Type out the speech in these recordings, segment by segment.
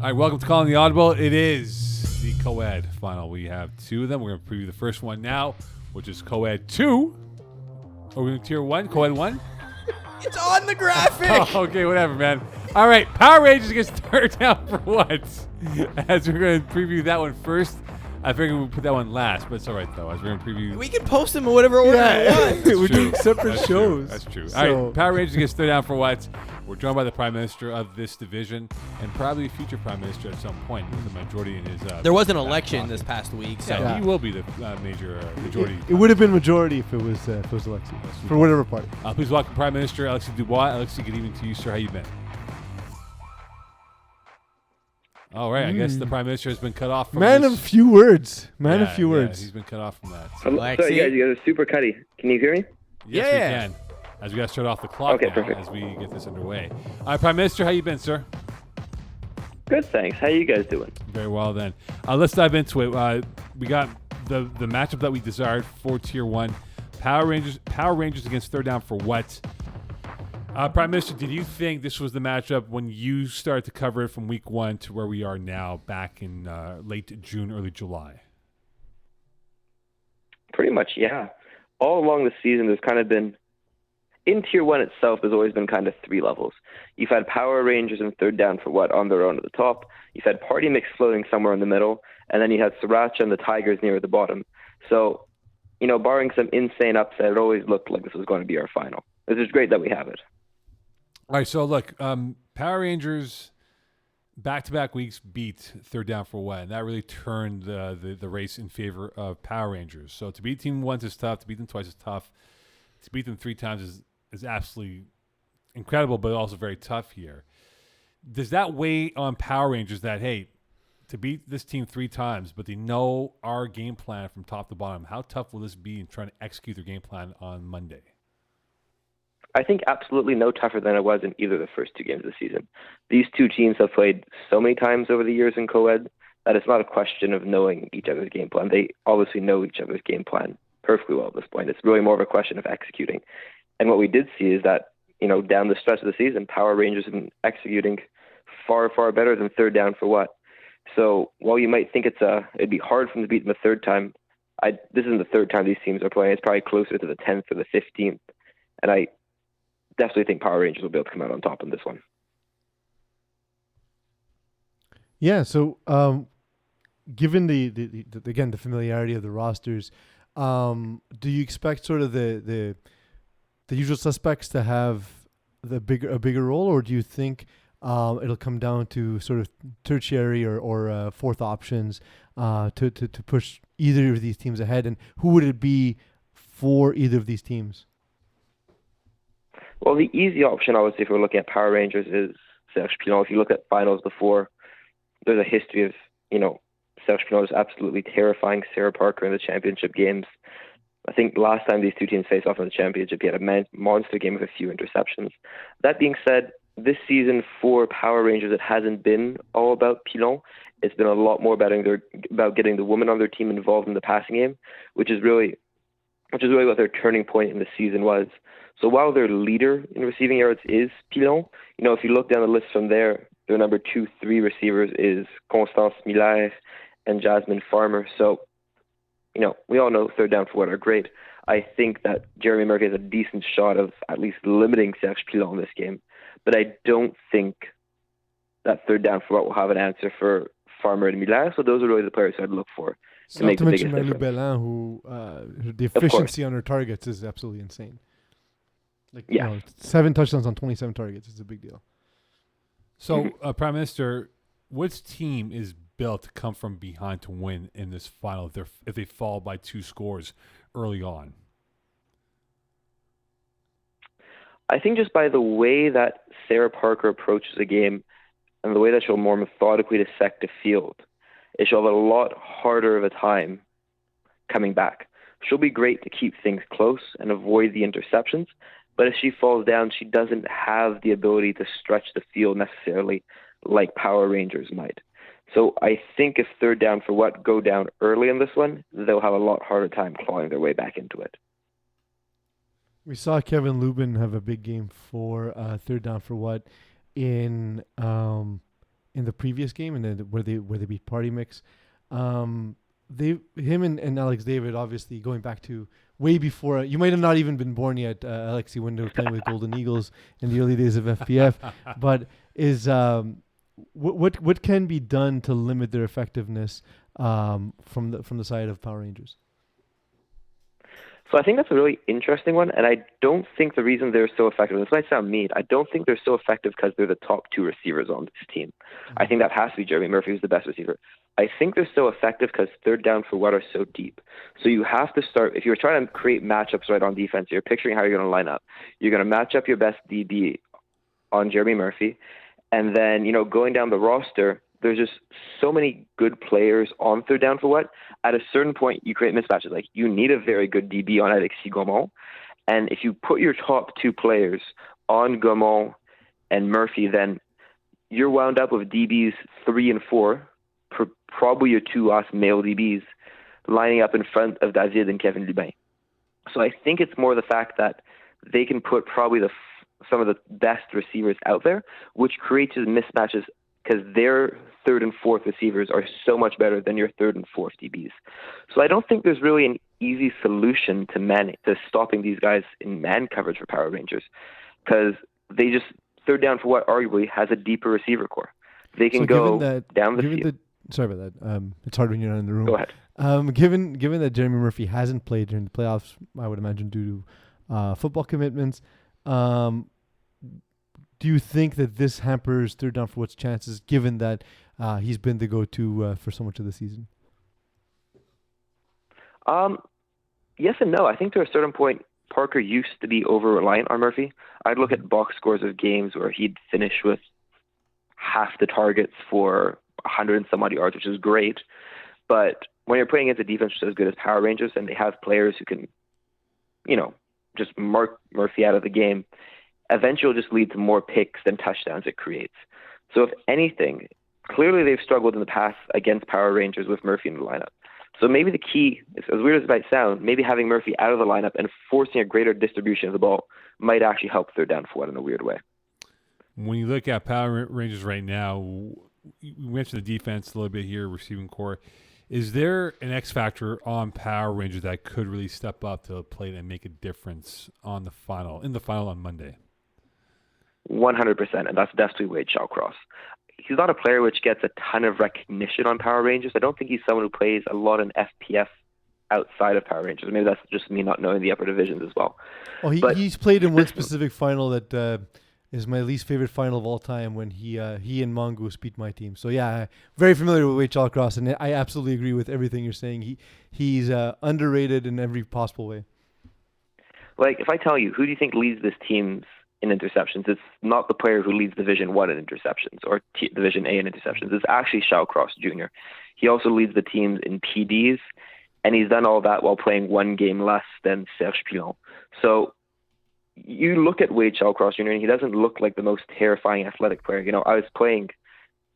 All right, welcome to Calling the Audible. It is the co-ed final. We have two of them. We're going to preview the first one now, which is co-ed 2. Are we in tier 1? Co-ed 1? It's on the graphic. Oh, okay, whatever, man. All right, Power Rangers gets third down for what? As we're going to preview that one first. I figured we'd put that one last, but it's all right, though, as we're going to preview. We can post them in whatever order we want. That's We're true. doing separate That's shows. True. That's true. So- All right, Power Rangers gets third down for what? We're joined by the Prime Minister of this division and probably future Prime Minister at some point with the majority in his... There was an election this past week, so Yeah, he will be the major majority. It would have been majority if it was Alexi, for whatever party. Please welcome Prime Minister Alexi Dubois. Alexi, good evening to you, sir. How you been? All right, I guess the Prime Minister has been cut off from Man this. of few words. Yeah, Few words. He's been cut off from that. I'm Alexi? sorry, guys. You guys are super cutty. Can you hear me? Yes, Yeah. we can. As we got to start off the clock Okay, now, perfect. as we get this underway. All right, Prime Minister, how you been, sir? Good, thanks. How you guys doing? Very well, then. Let's dive into it. We got the matchup that we desired for Tier 1. Power Rangers against third down for what? Prime Minister, did you think this was the matchup when you started to cover it from week 1 to where we are now, back in late June, early July? Pretty much, yeah. All along the season, there's kind of been, in Tier 1 itself, there's always been kind of 3 levels. You've had Power Rangers and third down for what on their own at the top. You've had Party Mix floating somewhere in the middle. And then you had Sriracha and the Tigers near at the bottom. So, barring some insane upset, it always looked like this was going to be our final. It's just great that we have it. All right, so look, Power Rangers back-to-back weeks beat third down for what? And that really turned the race in favor of Power Rangers. So to beat Team 1 is tough. To beat them twice is tough. To beat them 3 times is absolutely incredible, but also very tough here. Does that weigh on Power Rangers that, hey, to beat this team 3 times, but they know our game plan from top to bottom, how tough will this be in trying to execute their game plan on Monday? I think absolutely no tougher than it was in either of the first 2 games of the season. These 2 teams have played so many times over the years in co-ed that it's not a question of knowing each other's game plan. They obviously know each other's game plan perfectly well at this point. It's really more of a question of executing. And what we did see is that, down the stretch of the season, Power Rangers have been executing far, far better than third down for what. So while you might think it'd be hard for them to beat them a third time, this isn't the third time these teams are playing. It's probably closer to the 10th or the 15th. And I definitely think Power Rangers will be able to come out on top in this one. Yeah. So, given the familiarity of the rosters, do you expect sort of the usual suspects to have a bigger role, or do you think it'll come down to sort of tertiary or fourth options to push either of these teams ahead? And who would it be for either of these teams? Well, the easy option, obviously, if we're looking at Power Rangers, is Serge Pilon. If you look at finals before, there's a history of, Serge Pilon is absolutely terrifying Sarah Parker in the championship games. I think last time these 2 teams faced off in the championship, he had a monster game with a few interceptions. That being said, this season for Power Rangers, it hasn't been all about Pilon. It's been a lot more about getting the women on their team involved in the passing game, which is really what their turning point in the season was. So while their leader in receiving yards is Pilon, if you look down the list from there, their number 2, 3 receivers is Constance Miller and Jasmine Farmer. So, we all know third down for what are great. I think that Jeremy Murphy has a decent shot of at least limiting Serge Pilon in this game. But I don't think that third down for what will have an answer for Farmer and Miller. So those are really the players I'd look for to Not make to the mention biggest Malu difference. Belin, who the efficiency on her targets is absolutely insane. Yeah. 7 touchdowns on 27 targets is a big deal. So, Prime Minister, which team is built to come from behind to win in this final if they fall by 2 scores early on? I think just by the way that Sarah Parker approaches the game and the way that she'll more methodically dissect the field, she'll have a lot harder of a time coming back. She'll be great to keep things close and avoid the interceptions, but if she falls down, she doesn't have the ability to stretch the field necessarily like Power Rangers might. So I think if third down for what go down early in this one, they'll have a lot harder time clawing their way back into it. We saw Kevin Lubin have a big game for third down for what in in the previous game, and then where they beat Party Mix. Him and Alex David, obviously going back to way before you might have not even been born yet, Alexi, when they were playing with Golden Eagles in the early days of FPF. But is what can be done to limit their effectiveness from the side of Power Rangers? So I think that's a really interesting one, and I don't think the reason they're so effective, this might sound mean, I don't think they're so effective because they're the top two receivers on this team. I think that has to be Jeremy Murphy, who's the best receiver. I think they're so effective because third down for what are so deep. So you have to start, if you're trying to create matchups right on defense, you're picturing how you're going to line up. You're going to match up your best DB on Jeremy Murphy, and then, going down the roster, there's just so many good players on third down for what. At a certain point, you create mismatches. Like, you need a very good DB on Alexi Dubois. And if you put your top two players on Gaumont and Murphy, then you're wound up with DBs 3 and 4, probably your two last male DBs, lining up in front of David and Kevin Lubin. So I think it's more the fact that they can put probably some of the best receivers out there, which creates mismatches because their third and fourth receivers are so much better than your third and fourth DBs. So I don't think there's really an easy solution to stopping these guys in man coverage for Power Rangers, because they just, third down for what arguably has a deeper receiver core. They can go down the field. Sorry about that. It's hard when you're not in the room. Go ahead. Given that Jeremy Murphy hasn't played during the playoffs, I would imagine due to football commitments, do you think that this hampers third down for what's chances, given that he's been the go-to for so much of the season? Yes and no. I think to a certain point, Parker used to be over-reliant on Murphy. I'd look at box scores of games where he'd finish with half the targets for 100 and some odd yards, which is great. But when you're playing against a defense which is as good as Power Rangers, and they have players who can, just mark Murphy out of the game, eventually it'll just lead to more picks than touchdowns it creates. So if anything, clearly they've struggled in the past against Power Rangers with Murphy in the lineup. So maybe the key, as weird as it might sound, maybe having Murphy out of the lineup and forcing a greater distribution of the ball might actually help third down for what in a weird way. When you look at Power Rangers right now, we mentioned the defense a little bit here, receiving core. Is there an X factor on Power Rangers that could really step up to the plate and make a difference in the final on Monday? 100%, and that's definitely Wade Shawcross. He's not a player which gets a ton of recognition on Power Rangers. I don't think he's someone who plays a lot in FPF outside of Power Rangers. Maybe that's just me not knowing the upper divisions as well. Oh, he's played in one specific final that is my least favorite final of all time, when he and Mongoose beat my team. So yeah, very familiar with Wade Shawcross, and I absolutely agree with everything you're saying. He's underrated in every possible way. Like, if I tell you, who do you think leads this team in interceptions? It's not the player who leads Division 1 in interceptions or Division A in interceptions. It's actually Shawcross Jr. He also leads the teams in PDs, and he's done all that while playing one game less than Serge Pilon. So you look at Wade Shawcross Jr., and he doesn't look like the most terrifying athletic player. I was playing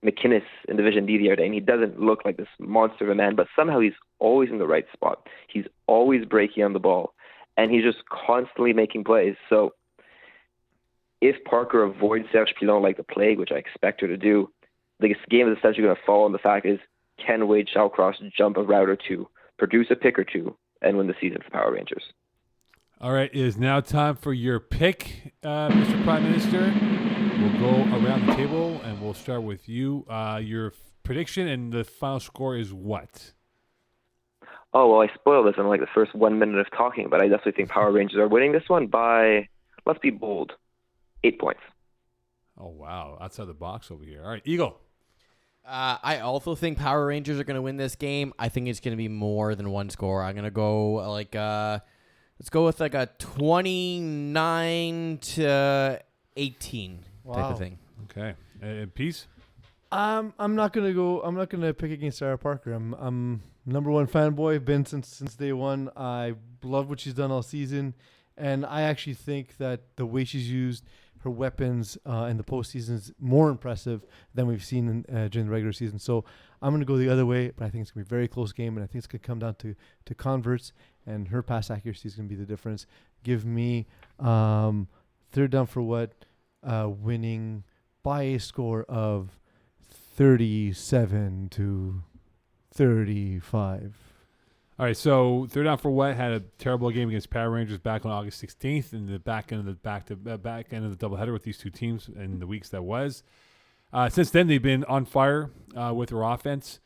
McInnes in Division D the other day, and he doesn't look like this monster of a man, but somehow he's always in the right spot. He's always breaking on the ball, and he's just constantly making plays. So if Parker avoids Serge Pilon like the plague, which I expect her to do, this game is essentially going to fall on the fact is, can Wade Shawcross jump a route or two, produce a pick or two, and win the season for Power Rangers? All right, it is now time for your pick, Mr. Prime Minister. We'll go around the table, and we'll start with you. Your prediction and the final score is what? Oh, well, I spoiled this in the first 1 minute of talking, but I definitely think Power Rangers are winning this one by, let's be bold, 8 points. Oh, wow. Outside the box over here. All right, Eagle. I also think Power Rangers are going to win this game. I think it's going to be more than one score. I'm going to go let's go with a 29-18 type of thing. Okay. Peace? I'm not gonna pick against Sarah Parker. I'm number one fanboy. Been since day one. I love what she's done all season, and I actually think that the way she's used her weapons in the postseason is more impressive than we've seen during the regular season. So I'm going to go the other way, but I think it's going to be a very close game, and I think it's going to come down to converts, and her pass accuracy is going to be the difference. Give me third down for what, winning by a score of 37-35. All right, so third down for what had a terrible game against Power Rangers back on August 16th in the back end of the back end of the doubleheader with these two teams in the weeks that was. Since then, they've been on fire with their offense.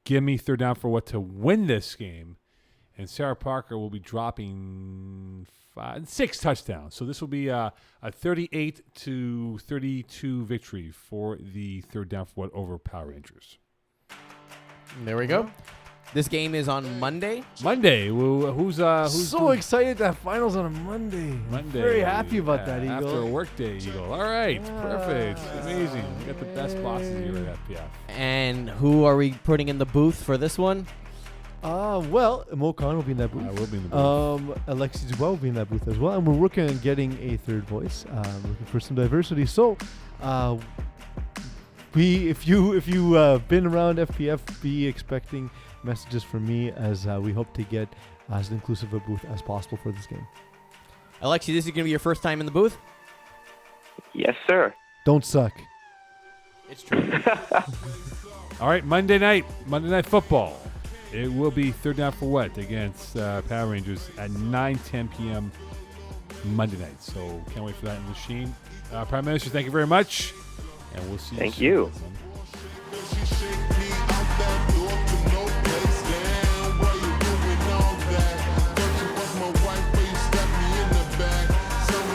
Give me third down for what to win this game, and Sarah Parker will be dropping 6 touchdowns. So this will be a 38-32 victory for the third down for what over Power Rangers. There we go. This game is on Monday. Monday. Who's So excited that finals on a Monday. Monday. Very happy about that, Eagle. After a work day, Eagle. All right. Perfect. Amazing. We got the best bosses here at FPF. And who are we putting in the booth for this one? Well, Moe Khan will be in that booth. I will be in the booth. Alexi Dubois will be in that booth as well. And we're working on getting a third voice, looking for some diversity. So, if you been around FPF, be expecting messages from me as we hope to get as inclusive a booth as possible for this game. Alexi, this is going to be your first time in the booth? Yes, sir. Don't suck. It's true. All right, Monday night football. It will be third down for what against Power Rangers at 9:10 p.m. Monday night. So can't wait for that in the Sheen. Prime Minister, thank you very much, and we'll see you soon. Thank you.